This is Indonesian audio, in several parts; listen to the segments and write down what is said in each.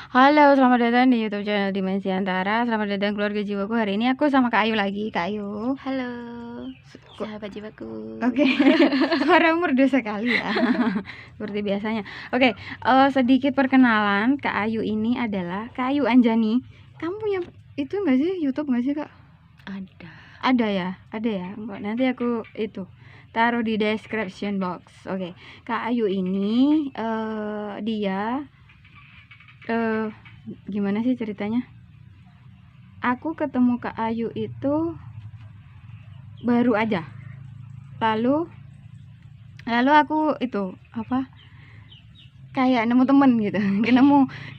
Halo, selamat datang di YouTube channel Dimensi Antara. Selamat datang keluarga jiwaku. Hari ini aku sama Kak Ayu lagi. Kak Ayu. Halo, sahabat jiwaku. Oke. Suara merdu sekali ya. Seperti biasanya. Oke, sedikit perkenalan. Kak Ayu ini adalah Kak Ayu Anjani. Kamu punya itu enggak sih? YouTube enggak sih, Kak? Ada. Ada ya? Ada ya. Nanti aku itu taruh di description box. Oke. Kak Ayu ini dia gimana sih ceritanya? Aku ketemu Kak Ayu itu baru aja. Lalu aku itu apa? Kayak nemu temen gitu.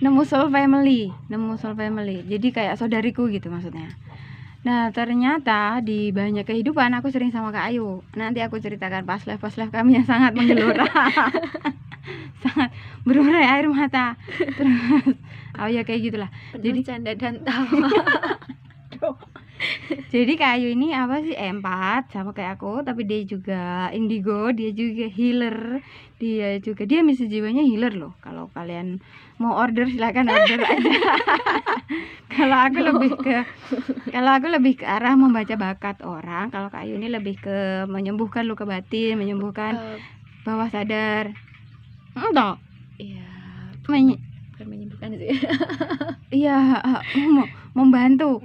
nemu soul family. Jadi kayak saudariku gitu maksudnya. Nah, ternyata di banyak kehidupan aku sering sama Kak Ayu. Nanti aku ceritakan pas live kami yang sangat menggelora. Sangat berurai air mata. Terus oh ya kayak gitulah. Jadi canda dan tawa. Jadi Kak Ayu ini apa sih, empat sama kayak aku, tapi dia juga indigo, dia juga healer, dia misi jiwanya healer loh. Kalau kalian mau order silakan order aja. Kalau aku lebih ke arah membaca bakat orang. Kalau Kak Ayu ini lebih ke menyembuhkan luka batin, menyembuhkan bawah sadar. Enggak. Iya. bukan menyembuhkan sih. Iya, membantu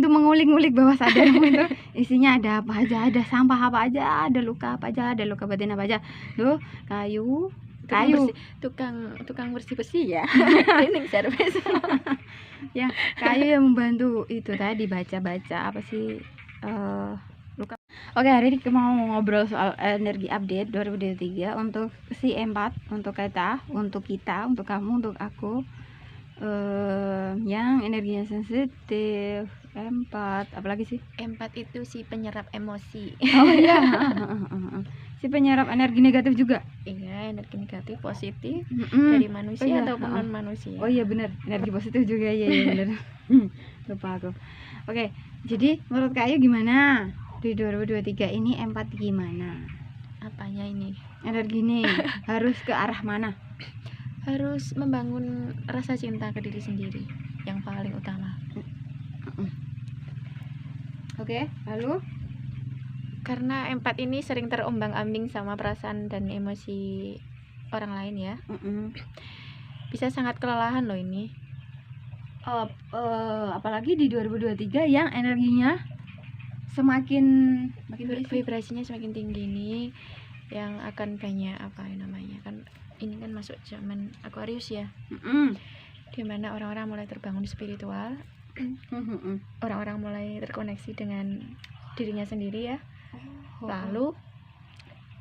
mengulik-ngulik bawah sadarmu itu isinya ada apa aja, ada sampah apa aja, ada luka apa aja, ada luka batin apa aja. Tuh, kayu tukang bersih ya. Cleaning service. Ya, kayu yang membantu itu tadi baca-baca apa sih luka. Oke, hari ini kita mau ngobrol soal energi update 2023 untuk si empat, untuk kita, untuk kamu, untuk aku. Yang energinya sensitif, empat, apalagi sih? Empat itu si penyerap emosi. Oh iya. Si penyerap energi negatif juga. Iya, energi negatif positif dari manusia ataupun non manusia. Oh iya benar, energi positif juga ya benar. Lupa aku. Oke, jadi menurut Kak Ayu gimana di 2023 ini empat gimana? Apanya ini? Energi nih harus ke arah mana? Harus membangun rasa cinta ke diri sendiri yang paling utama. Oke, lalu karena empat ini sering terombang-ambing sama perasaan dan emosi orang lain ya. Bisa sangat kelelahan loh ini. Apalagi di 2023 yang energinya semakin vibrasinya semakin tinggi ini, yang akan banyak apa namanya kan, ini kan masuk zaman Aquarius ya. Dimana orang-orang mulai terbangun spiritual. Orang-orang mulai terkoneksi dengan dirinya sendiri ya. Lalu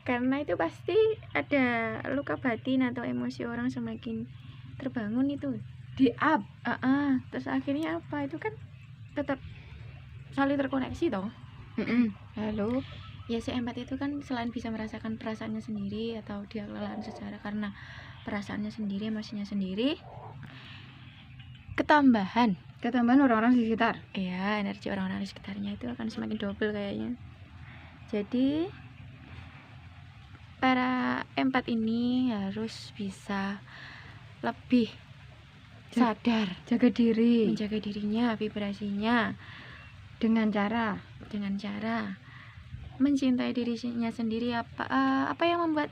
karena itu pasti ada luka batin atau emosi orang semakin terbangun itu di up. Terus akhirnya apa, itu kan tetap saling terkoneksi toh. Lalu ya si empat itu kan selain bisa merasakan perasaannya sendiri atau dia kelelahan secara karena perasaannya sendiri, emosinya sendiri, ketambahan orang-orang di sekitar. Iya, energi orang-orang di sekitarnya itu akan semakin double kayaknya. Jadi para empat ini harus bisa lebih sadar, jaga diri, menjaga dirinya, vibrasinya dengan cara mencintai dirinya sendiri. Apa yang membuat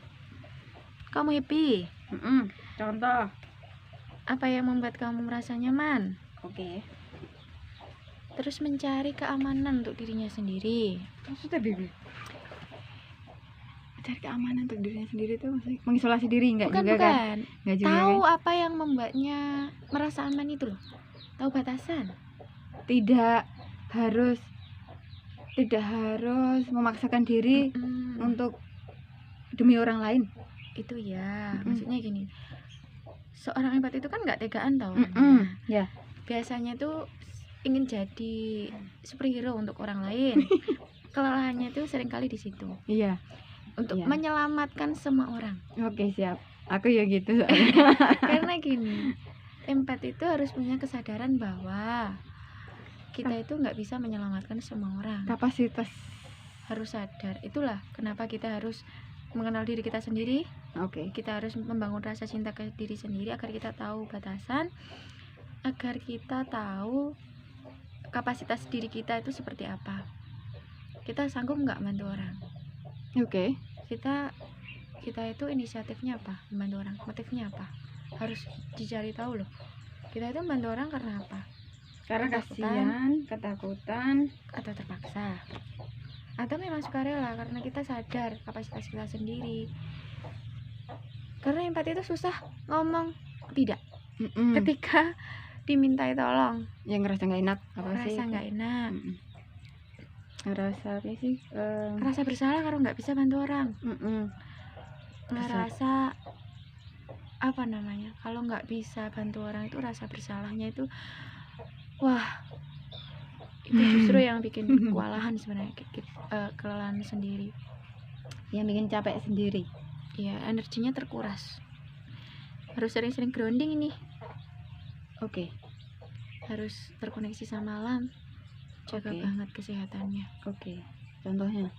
kamu happy? Contoh, apa yang membuat kamu merasa nyaman? Oke. Terus mencari keamanan untuk dirinya sendiri. Maksudnya Bibi? Cari keamanan untuk dirinya sendiri itu maksudnya mengisolasi diri enggak juga kan? Enggak juga. Tahu kan? Apa yang membuatnya merasa aman itu loh. Tahu batasan. Tidak harus memaksakan diri untuk demi orang lain. Itu ya, maksudnya gini. Seorang empat itu kan nggak tegaan tau. Ya. Biasanya tuh ingin jadi superhero untuk orang lain. Kelelahannya tuh seringkali di situ. Iya. Untuk menyelamatkan semua orang. Oke, siap. Aku ya gitu. Karena gini, empat itu harus punya kesadaran bahwa kita itu nggak bisa menyelamatkan semua orang. Kapasitas harus sadar. Itulah kenapa kita harus mengenal diri kita sendiri, Oke. Kita harus membangun rasa cinta ke diri sendiri agar kita tahu batasan, agar kita tahu kapasitas diri kita itu seperti apa. Kita sanggup nggak bantu orang? Oke. Kita itu inisiatifnya apa? Membantu orang, motifnya apa? Harus dicari tahu loh. Kita itu membantu orang karena apa? Karena kasihan, ketakutan, atau terpaksa, atau memang sukarela karena kita sadar kapasitas kita sendiri. Karena empati itu susah ngomong tidak ketika dimintai tolong. Yang ngerasa nggak enak, Ngerasa nggak enak, ngerasa apa sih? ngerasa bersalah kalau nggak bisa bantu orang. Ngerasa apa namanya, kalau nggak bisa bantu orang itu rasa bersalahnya itu, wah, itu justru yang bikin kewalahan sebenarnya, kelelahan sendiri, yang bikin capek sendiri. ya energinya terkuras. Harus sering-sering grounding ini. Oke. Harus terkoneksi sama alam, jaga banget kesehatannya. Oke. Contohnya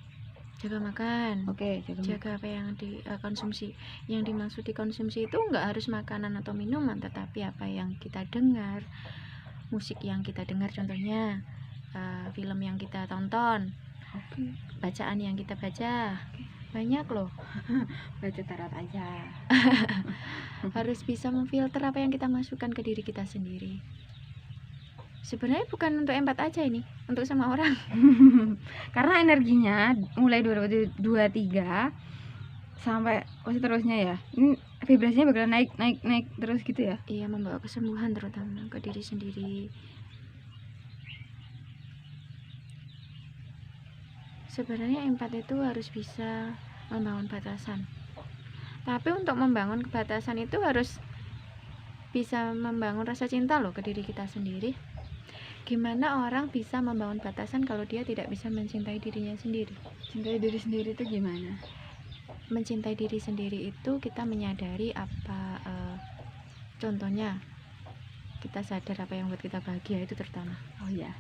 jaga makan. Oke, jaga apa yang dikonsumsi. Yang dimaksud dikonsumsi itu nggak harus makanan atau minuman, tetapi apa yang kita dengar, musik yang kita dengar, contohnya film yang kita tonton, bacaan yang kita baca. Banyak loh. Baca tarot aja. Harus bisa memfilter apa yang kita masukkan ke diri kita sendiri. Sebenarnya bukan untuk empat aja ini, untuk sama orang. Karena energinya mulai 2023 sampai seterusnya ya, ini vibrasinya bakalan naik terus gitu ya. Iya, membawa kesembuhan terutama ke diri sendiri. Sebenarnya empat itu harus bisa membangun batasan. Tapi untuk membangun kebatasan itu harus bisa membangun rasa cinta loh ke diri kita sendiri. Gimana orang bisa membangun batasan kalau dia tidak bisa mencintai dirinya sendiri? Cintai diri sendiri itu gimana? Mencintai diri sendiri itu kita menyadari apa, contohnya kita sadar apa yang buat kita bahagia, itu terutama. Oh ya.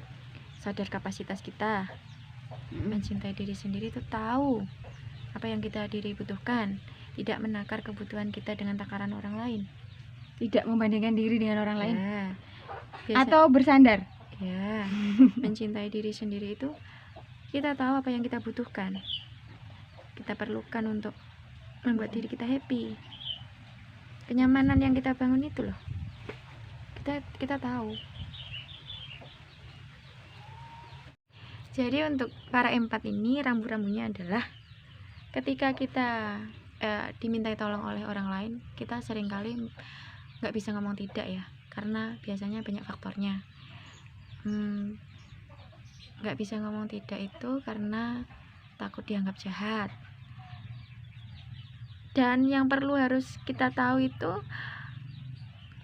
Sadar kapasitas kita. Mencintai diri sendiri itu tahu apa yang kita diri butuhkan, tidak menakar kebutuhan kita dengan takaran orang lain, tidak membandingkan diri dengan orang lain, atau bersandar. Ya, mencintai diri sendiri itu kita tahu apa yang kita butuhkan, kita perlukan untuk membuat diri kita happy. Kenyamanan yang kita bangun itu loh, kita tahu. Jadi untuk para empat ini, rambu-rambunya adalah ketika kita dimintai tolong oleh orang lain, kita seringkali nggak bisa ngomong tidak ya, karena biasanya banyak faktornya. Nggak bisa ngomong tidak itu karena takut dianggap jahat. Dan yang perlu harus kita tahu itu,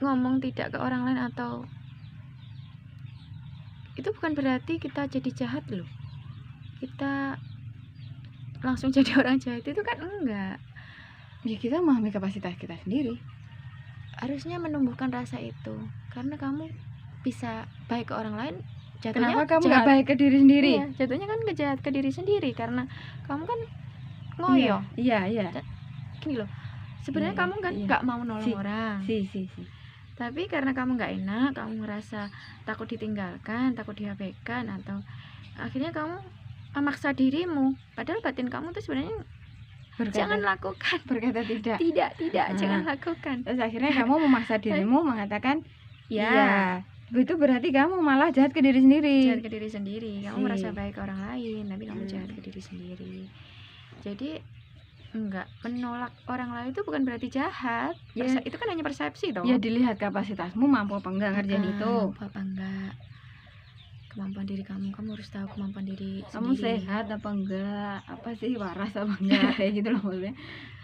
ngomong tidak ke orang lain atau itu bukan berarti kita jadi jahat loh, kita langsung jadi orang jahat, itu kan enggak. Ya kita memahami kapasitas kita sendiri. Harusnya menumbuhkan rasa itu, karena kamu bisa baik ke orang lain, jatuhnya kenapa kamu nggak baik ke diri sendiri? Iya, jatuhnya kan kejahat ke diri sendiri karena kamu kan ngoyo. Iya. Gini loh, sebenarnya kamu kan nggak mau nolong orang. Tapi karena kamu nggak enak, kamu ngerasa takut ditinggalkan, takut diabaikan, atau akhirnya kamu memaksa dirimu, padahal batin kamu tuh sebenarnya jangan lakukan, berkata tidak, jangan lakukan. Terus akhirnya kamu memaksa dirimu mengatakan ya, itu berarti kamu malah jahat ke diri sendiri. Kamu merasa baik ke orang lain, tapi kamu jahat ke diri sendiri. Jadi enggak, menolak orang lain itu bukan berarti jahat ya. Itu kan hanya persepsi toh. Ya dilihat kapasitasmu mampu apa enggak ngerjain itu. Mampu apa enggak, kemampuan diri kamu harus tahu kemampuan diri kamu sendiri. Sehat apa enggak, apa sih waras apa enggak, kayak gitu loh maksudnya.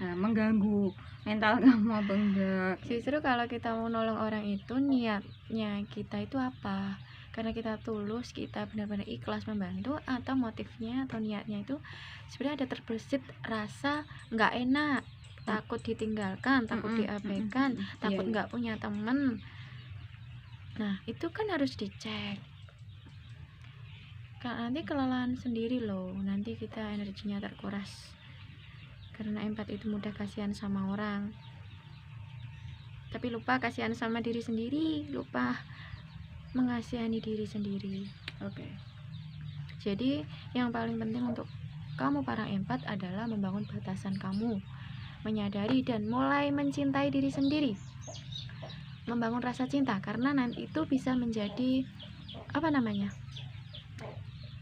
Nah, mengganggu mental kamu apa enggak. Justru kalau kita mau nolong orang itu, niatnya kita itu apa? Karena kita tulus, kita benar-benar ikhlas membantu, atau motifnya atau niatnya itu sebenarnya ada terbersit rasa nggak enak, takut ditinggalkan, takut diabaikan, takut nggak punya temen. Nah itu kan harus dicek, kan nanti kelelahan sendiri loh, nanti kita energinya terkuras karena empat itu mudah kasihan sama orang, tapi lupa kasihan sama diri sendiri, lupa mengasihani diri sendiri. Oke. Jadi yang paling penting untuk kamu para empat adalah membangun batasan kamu, menyadari dan mulai mencintai diri sendiri, membangun rasa cinta, karena nanti itu bisa menjadi apa namanya,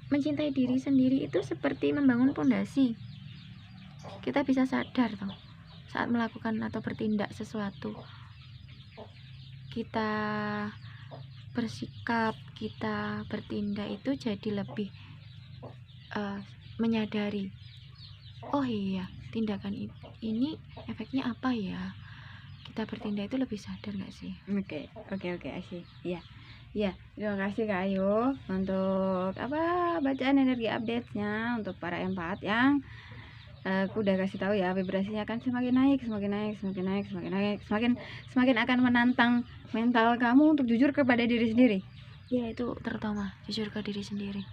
mencintai diri sendiri itu seperti membangun pondasi. Kita bisa sadar toh saat melakukan atau bertindak sesuatu, kita bersikap, kita bertindak itu jadi lebih menyadari, oh iya tindakan ini efeknya apa ya. Kita bertindak itu lebih sadar nggak sih? Oke, Asy. Iya. Iya, terima kasih Kak Ayu untuk bacaan energi update-nya untuk para empat yang aku udah kasih tahu ya, vibrasinya akan semakin naik, semakin akan menantang mental kamu untuk jujur kepada diri sendiri. Ya, itu terutama jujur ke diri sendiri,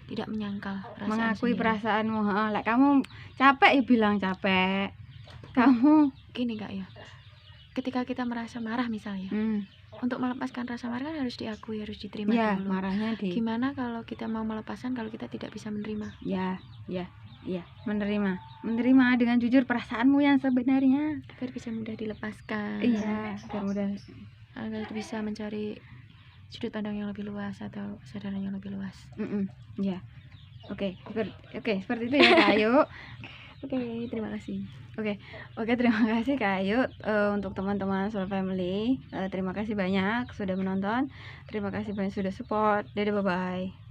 tidak menyangkal perasaan Mengakui sendiri. perasaanmu. Like kamu capek ya bilang capek. Kamu gini Kak ya, ketika kita merasa marah misalnya, untuk melepaskan rasa marah kan harus diakui, harus diterima ya, dulu. marahnya Gimana kalau kita mau melepaskan kalau kita tidak bisa menerima? Ya, menerima dengan jujur perasaanmu yang sebenarnya, agar bisa mudah dilepaskan. Iya, agar bisa mencari sudut pandang yang lebih luas atau kesadaran yang lebih luas. Ya, oke, seperti itu ya Kak Ayu. Oke, terima kasih. Oke, terima kasih Kak Ayu. Untuk teman-teman Soul Family, terima kasih banyak sudah menonton, terima kasih banyak sudah support. Dadah, bye bye.